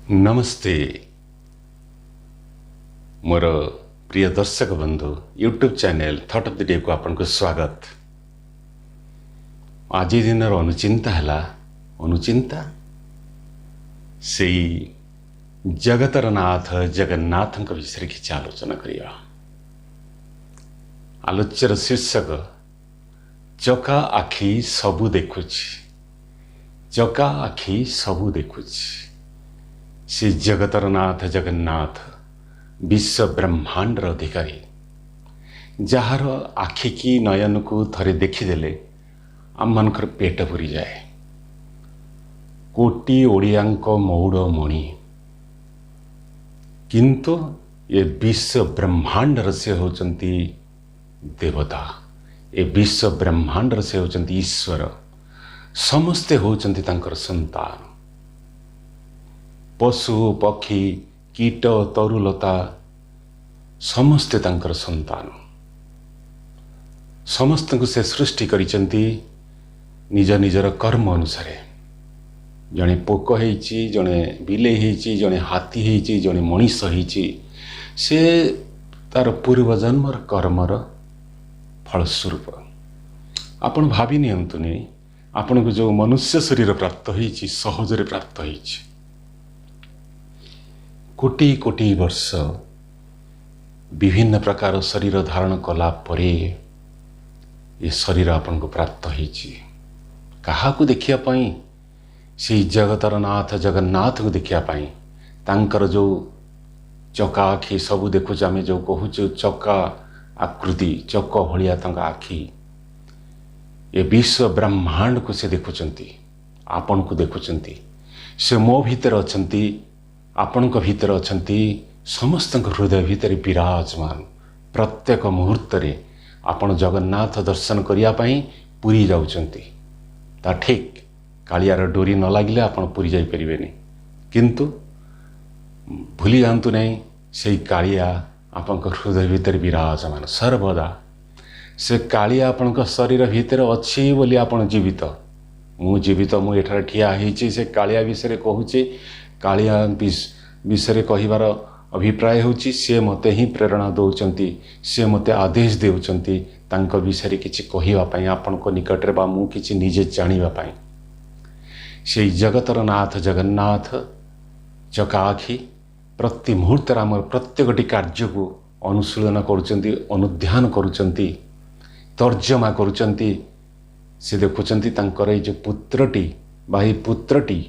नमस्ते मोर प्रिय दर्शक बंधु YouTube channel thought of the day को आपन को स्वागत। आज दिन अनुचिंता है अनुचिंता से जगतर नाथ जगन्नाथ विषय किसी आलोचना करिया। आलोच्यर शीर्षक चका आखि सबु देखुछि, चका आखि सबु देखुछि। से जगतर नाथ जगन्नाथ विश्व ब्रह्मांडर अधिकारी, जार आखि की नयन को थरे देखीदेले आम मानकर पेट पुरी जाए। कोटी ओडियांक मौड़ मणि, किंतु ये विश्व ब्रह्मांडर से होचंती देवता, ये विश्व ब्रह्मांडर से होचंती ईश्वर, समस्ते होचंती तांकर संतान। पशु पक्षी कीट तरुलता समस्ते तांकर संतान। समस्त को से सृष्टि करिचंती निज निजर कर्म अनुसार। जड़े पोक होइछि, जड़े बिले होइछि, जड़े हाथी होइछि, जड़े मनीष होइछि, से तार पूर्व जन्मर कर्मर फलस्वरूप। आपण भावी नियंतुनी आपण को जो मनुष्य शरीर प्राप्त होइछि सहजरे प्राप्त होइछि। कोटी कोटी वर्ष विभिन्न प्रकार शरीर धारण कला परे ये शरीर आपन को प्राप्त होइछि। कहा को देखिया पाई? से जगतर नाथ जगन्नाथ को देखिया पाई। तांकर जो चका आखि सबु देखुछ, आमे जो कहूछु चका आकृति, चक भलिया तांका आखि, ये विश्व ब्रह्मांड को से देखुचंती, आपन को देखुचंती। से मो भीतर अछंती, आपण भीतर अछंती, समस्त हृदय भीतर विराजमान। प्रत्येक मुहूर्त रे आपण जगन्नाथ दर्शन करिया पाई पुरी जाउचंती। ता ठीक कालियार डोरी न लागिले आपण पुरी जाई परिबेनी, किंतु भूली जातु नहीं से कालिया आपण हृदय भीतर विराजमान सर्वदा। से कालिया आपण शरीर भीतर अच्छी बोली आपण जीवित, मु जीवित, मु एठार ठिया होइछि। से कालिया विषय कहूचे, कालिया विषय कहिबार अभिप्राय होची से मते ही प्रेरणा दौचंती, से मते आदेश देउचंती तांको विषय किछि कहिबा पई, आपण को निकट रे बा मु किछि निजे जानिबा पई। से जगतर नाथ जगन्नाथ चका आखि प्रति मुहूर्त आमर प्रत्येकटी कार्य को अनुशीलन करुचंती, अनुध्यान करुचंती, तर्जमा करुचंती। से देखुचंती तांकर ए जो पुत्रटी बा पुत्रटी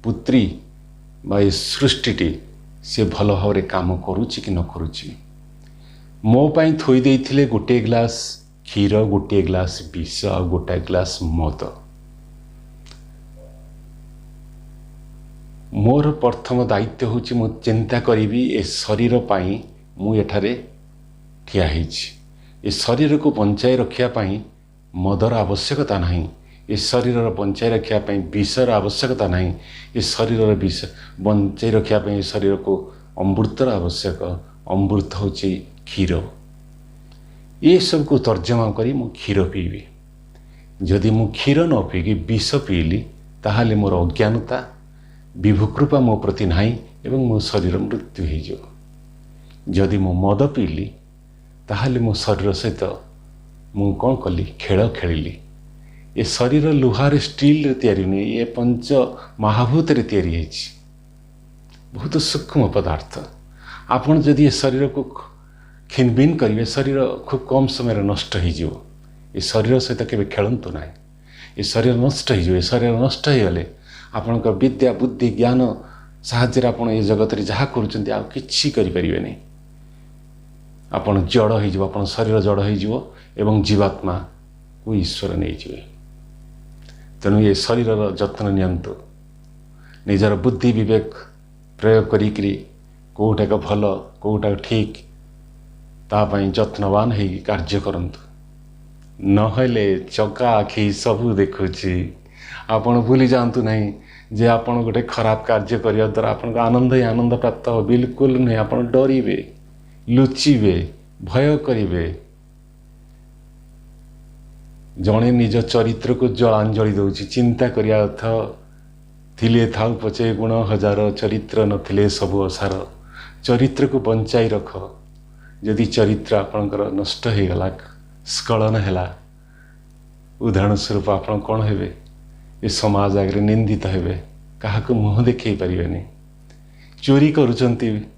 पुत्री बा सृष्टिटी से भल भाव काम करुच्ची कि न करुच्ची। मो पाई थोई देइथिले गोटे ग्लास क्षीर, गोटे ग्लास विष आ गोटे ग्लास मद। मोर प्रथम दायित्व होची मु चिंता करी ए शरीर पाई मु एठारे ठिया होइछि। ए शरीर को बंचाई रखिया पाई मदर आवश्यकता नहीं, ये शरीर बंचाई रखापी विषर आवश्यकता नहीं, ये शरीर विष बंचाई रखापी शरीर को अमृतर आवश्यक। अमृत हूँ क्षीर। ये सब को तर्जमा करी मु क्षीर पीबी। जदि मु क्षीर न पीकी विष पीली ताहाले मोर अज्ञानता विभुकृपा मो प्रति नाही एवं मो शरीर मृत्यु हो। जदि मु मद पीली ताहाले मो शरीर सहित मु कौन कली खेल खेलिली। ये शरीर लुहार स्टील रे तैयारी नहीं, ये पंच महाभूत रे तैयारी है, बहुत सूक्ष्म पदार्थ। आपन जदि ये शरीर को खिनबिन करेंगे शरीर खूब कम समय नष्ट हो। ये शरीर सहित केवे खेलतु ना, ये शरीर नष्ट हो। शरीर नष्ट हो गले आपण विद्या बुद्धि ज्ञान साहाय्य आपण ये जगत रे जहाँ करुचंती आ किछि करि परिबे नहीं। आपण जड़ हो, आपण शरीर जड़ हो एवं जीवात्मा को ईश्वर नहीं जीवे। तेणु ये शरीर जत्न नियंतु, निजर बुद्धि विवेक प्रयोग करी कोटा का भल कोटा ठीक तापाई जत्नवान है कार्य करंतु। नहले चका आखि सबू देखुछि। आपण भूली जातु नहीं जे आपण गोटे खराब कार्य करिया द्वारा आपण आनंद ही आनंद प्राप्त हो, बिल्कुल नहीं। आपण डरिबे, लुचिबे, भय करिबे। जड़े निज चरित्र को जलांजलि दौची, चिंता करिया अर्थ थिले थाउ पचे गुण हजार चरित्र नथिले सबु असार चरित्र को बंचाई रख जदि चरित्र आपणकर नष्ट हो गला स्खलन है उदाहरण स्वरूप आपण कौन हेबे ये समाज आगे निंदित हेबे क्या मुह देखई पारे चोरी करुचंती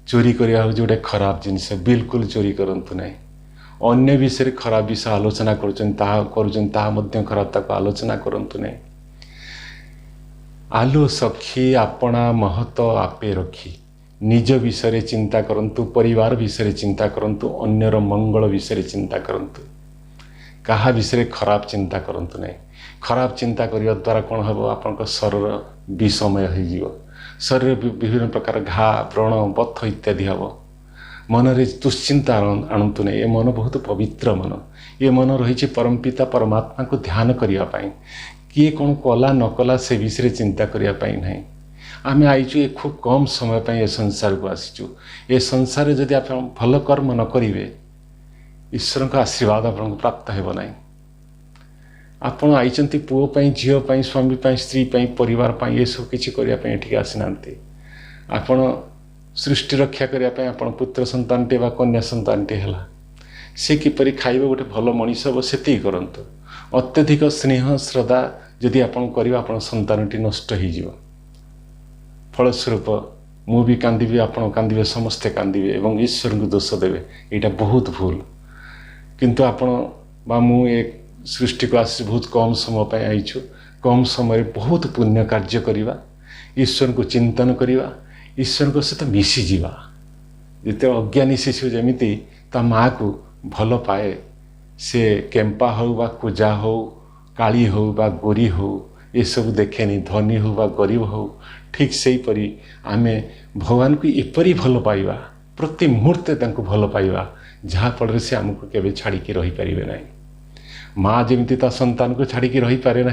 चोरी करवा हूँ गोटे खराब जिनस बिल्कुल चोरी करंतु नहीं अन्य विषय खराब विषय आलोचना करुँच खराब ताको आलोचना करंतु नहीं आलो सखी आपणा महत आपे रखी निज विषय चिंता करंतु परिवार विषय चिंता करंतु अन्यर मंगल विषय चिंता करंतु कहा विषय खराब चिंता करंतु नहीं खराब चिंता करने द्वारा कौन हम आप शरीर विषमय हो शरीर विभिन्न प्रकार घा व्रण बथ इत्यादि हम मन रे दुश्चिंता आणतु नहीं ये मन बहुत पवित्र मन ये मन रही परमपिता परमात्मा को ध्यान करने किए कौन कला न कला से विषय चिंता करने ना आम आईचु ये खूब कम समय पर ये संसार को आसीचु ये संसार जदि आप भल कर्म न करेंगे ईश्वर का आशीर्वाद आपको प्राप्त हो ना आपण आई पुओं झील स्वामी स्त्री परिवार ये सब किसी करने आसीना आपण सृष्टि रक्षा करने आप पुत्र संतानटे वा कन्या संतानटे है सी किपरि खाइबे गोटे भल मनीष हम से करंतु अत्यधिक स्नेह श्रद्धा जदि आप कर संतानटी नष्ट हो फलस्वरूप मु भी कांदी आप कांदे समस्ते कांदे एवं ईश्वर को दोष देवे यहाँ बहुत भूल किंतु आपण बा मु एक सृष्टि को आसी बहुत कम समय पर आईछु कम समय बहुत पुण्य कार्य करवा ईश्वर को चिंतन करवा ईश्वर को सहित मिसी जावा जिते अज्ञानी शिशु जमीती ता माँ को भल पाए से केम्पा हो बा कुजा हो काली हो बा गोरी हो ये सब देखेनी धनी हो बा गरीब हो ठीक से परी आमे भगवान को एपरी भल पाइबा प्रति मुहूर्ते तांको भल पाइबा जहाँ फल से आमको केवे छाड़ी रही पारे ना माँ जमी ता संतान को छाड़ी रही पारे ना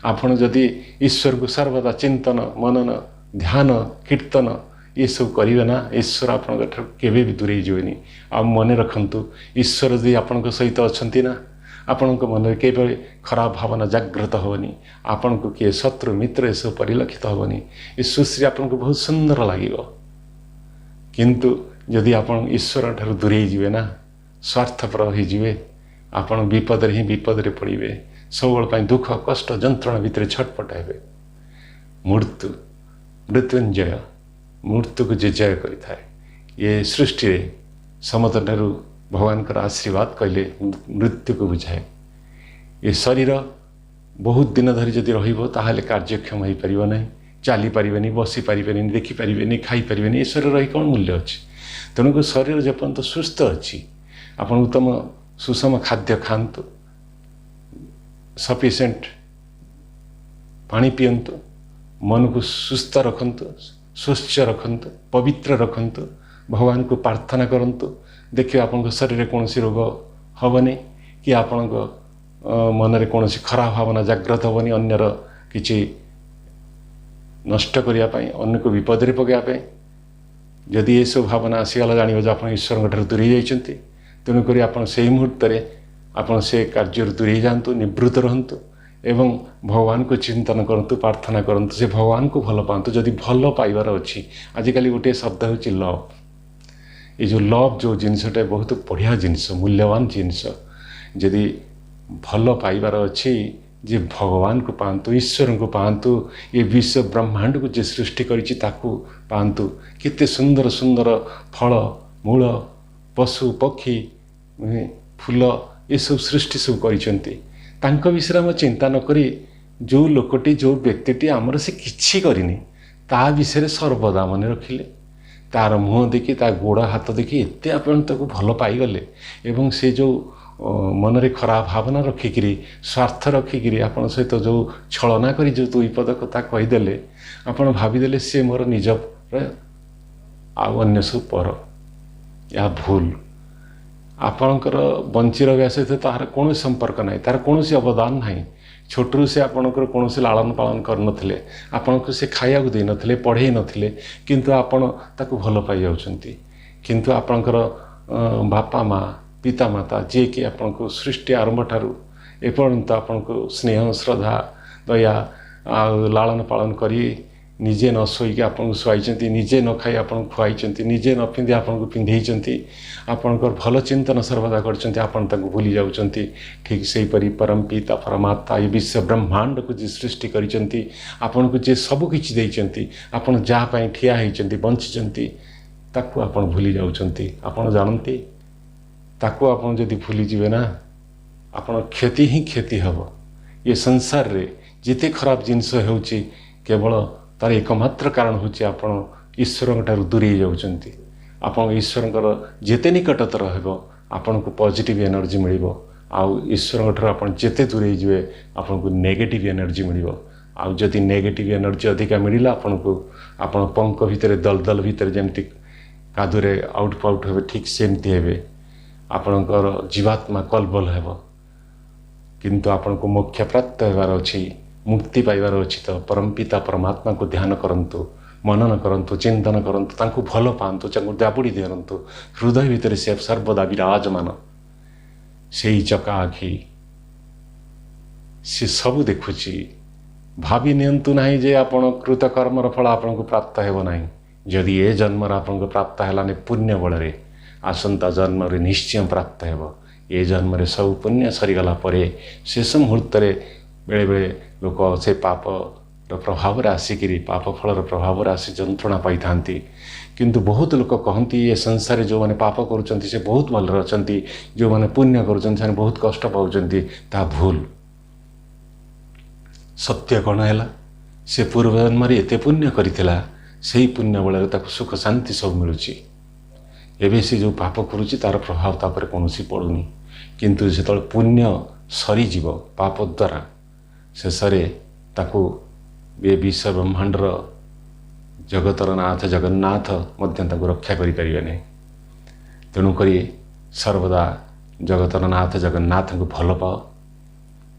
आपड़ जदि ईश्वर को सर्वदा चिंतन मनन ध्यान कीर्तन ये सब करेंगे ना ईश्वर आपण केवे भी दूरे जाए आ मन रखु ईश्वर जी आपण सहित अच्छा ना आपण मन में केवल खराब भावना जागृत हेनी आपण को किए शत्रु मित्र ये सब परिलक्षित हेनी ये सृष्टि आपन को बहुत सुंदर लगे किंतु जदि आपण ईश्वर ठार दूरे जीवे ना स्वार्थपर होइजिवे आपण विपद ही विपद पड़े सब दुख कष्ट जंत्रणा भितर छटपट हे मृत्यु मृत्युंजय मृत्यु को जे जय करें ये सृष्टि समत ठारू भगवान का आशीर्वाद कहले मृत्यु को बुझाए ये शरीर बहुत दिन धरी जदि रहा कार्यक्षम हो पार ना चली पारे बसी पारे देखिपारे खाईपारे ये शरीर रही कौन मूल्य अच्छी तेणुक शरीर जपर्यंत सुस्थ अच्छी आप उत्तम सुषम खाद्य खातु सफिशिएंट पानी पीयंतु मन को सुस्थ रखंतु स्वच्छ रखंतु पवित्र रखंतु भगवान को प्रार्थना करंतु देखिए आपण शरीर कौन रोग हेनी कि आपण मन में कौन खराब भावना जागृत हेनी अन्यर किसी नष्ट करने अन्य को विपद पकड़ापी जदि ये सब भावना आसीगला जान आप ईश्वर ठार दूरे जाइए तेणुक आप मुहूर्त आप से कार्य दूरे जातु निवृत्त रहतु एवं भगवान को चिंतन करतु प्रार्थना करतु से भगवान को भल पातु जदि भल पाइबार अच्छी आजिकल गोटे शब्द हूँ लव ये जो लव जो जिनसटा बहुत बढ़िया जिनस मूल्यवान जिनस जदि भल पाइबार अच्छी जे भगवान को पातु ईश्वर को पातु ये विश्व ब्रह्मांड को जे सृष्टि करिछि ताकू पातु केते सुंदर सुंदर फल मूल पशु पक्षी फूल ये सब सृष्टि सब करिसेंती तांको विषय में चिंता न करी जो लोकटी जो व्यक्तिटी आमर से किछि करिनी ता विषय सर्वदा मन रखिले तार मुँह देखी ता गोड़ हाथ देखी एत आपण ताको भल पाईगले एवं से जो मन रे खराब भावना रखिकी स्वार्थ रखिकी आपण सहित जो छलना करी जो दुई पद कथा कहीदेले आपण भावीदेले सी मोर निज अन्य सब पर या भूल आपणकर बंची रहा सहित तार कौन संपर्क ना तार कौन अवदान ना छोटू से आपणकर कौन लालन पालन करनथिले आपण को से खाया को दे नथिले पढ़े नथिले किंतु आपण ताको भल पाई जाउछंती किंतु आपणकर बापा माँ पिता माता जे कि आपण को सृष्टि आरंभ ठारू एपर्यंत आपण को स्नेह श्रद्धा दया लालन पालन करी निजे न शोक आपको शुआई निजे न खाई आपको खुआई निजे न पिंधि आपको पिंधे आपणकर भल चिंतन सर्वदा कर भूली जाऊँगी। ठीक से हीपरी परम पिता परमात्मा ये विश्व ब्रह्मांड को जी सृष्टि करी आपन को जे सबकि देते आपन जहाँपाई ठिया होती बंची ताकू आपन भूली जाऊँगी। आपन जानती ताकू आपन जदि भूली जीवे ना आपन क्षति ही क्षति हम। ये संसार रे जिते खराब जिनस हो केवल तार एकमात्र कारण होची आपन ईश्वर ठारू दूरे जाउछंती। आपन ईश्वर जेते निकटतर रहबो आपन को पॉजिटिव एनर्जी मिलिबो। आउ ईश्वर ठारू आपन जेते दूरे जिवे आपन को नेगेटिव एनर्जी मिलिबो। आउ जदि नेगेटिव एनर्जी अधिका मिलिला आपन को आपन पंख भितर दलदल भितर जेमती कादुरे आउट पाउट हेबे ठीक सेमती हेबे आपनकर जीवात्मा कलबल हेबो। किंतु आपन को मोक्ष प्राप्त होबार अछि मुक्ति पाइबार अछि तो परमपिता परमात्मा को ध्यान करंतु मनन करंतु चिंतन करंतु तांको भल पांतु तांको दाबुड़ी दियंतु हृदय भितर से सर्वदा विराजमान से चका आखि से सब देखुची। भावी नियंतु नहीं जे आपण कृत कर्मर फल आपन को प्राप्त हेबो नहीं। जदि ए जन्म आपन को प्राप्त हेलाने पुण्य बल रे आसंता जन्म रे निश्चय प्राप्त हेबो। ए जन्म रे सब पुण्य सरीगला परे शेष मुहूर्त रे बेले बेले लोक से पाप प्रभाव आसिकी पाप फल प्रभाव आसी जंत्रणा पाई था। किंतु बहुत लोक कहती ये संसार जो मैंने पाप करुँच से बहुत भल अच्छा जो मैंने पुण्य करुँच बहुत कष्ट पाँच ता भूल। सत्य कौन है से पूर्व जन्म एत पुण्य करथिला से पुण्य बल ताको सुख शांति सब मिलूँ। एबे से जो पाप करुँच तार प्रभाव तापर कौन पड़ुनी। किंतु जो पुण्य सरीजीव पाप द्वारा शेष ताकू ये विश्व ब्रह्मांडर जगतर नाथ जगन्नाथ मध्य रक्षा करें। तेणुक सर्वदा जगतर नाथ जगन्नाथ को भल पाओ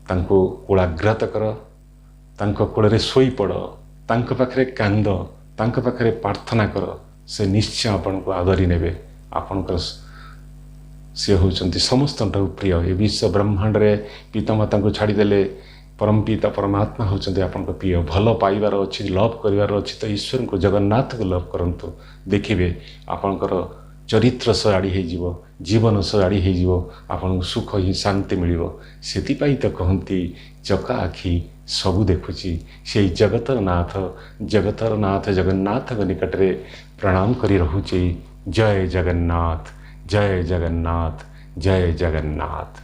तांको कुलाग्रत कर तांको कूल शोई पड़ तांको पाखरे कांद तांको पाखरे प्रार्थना कर से निश्चय आपण को आदरी नेबे। आपणकर सी होती समस्त प्रिय ये विश्व ब्रह्मांड रे पितामाता को छाड़देले परम पिता परमात्मा होती आपन प्रिय। भल पाइबार अच्छी लव करार अच्छी तो ईश्वर को जगन्नाथ को लव करंतु देखिए आपणकर चरित्र सजाड़ी हो जीवन सजाड़ी हो आपन सुख ही शांति मिल से तो कहती चका आखि सबू देखुची से जगतर नाथ जगन्नाथ निकट रे प्रणाम करी रहुची। जय जगन्नाथ जय जगन्नाथ जय जगन्नाथ।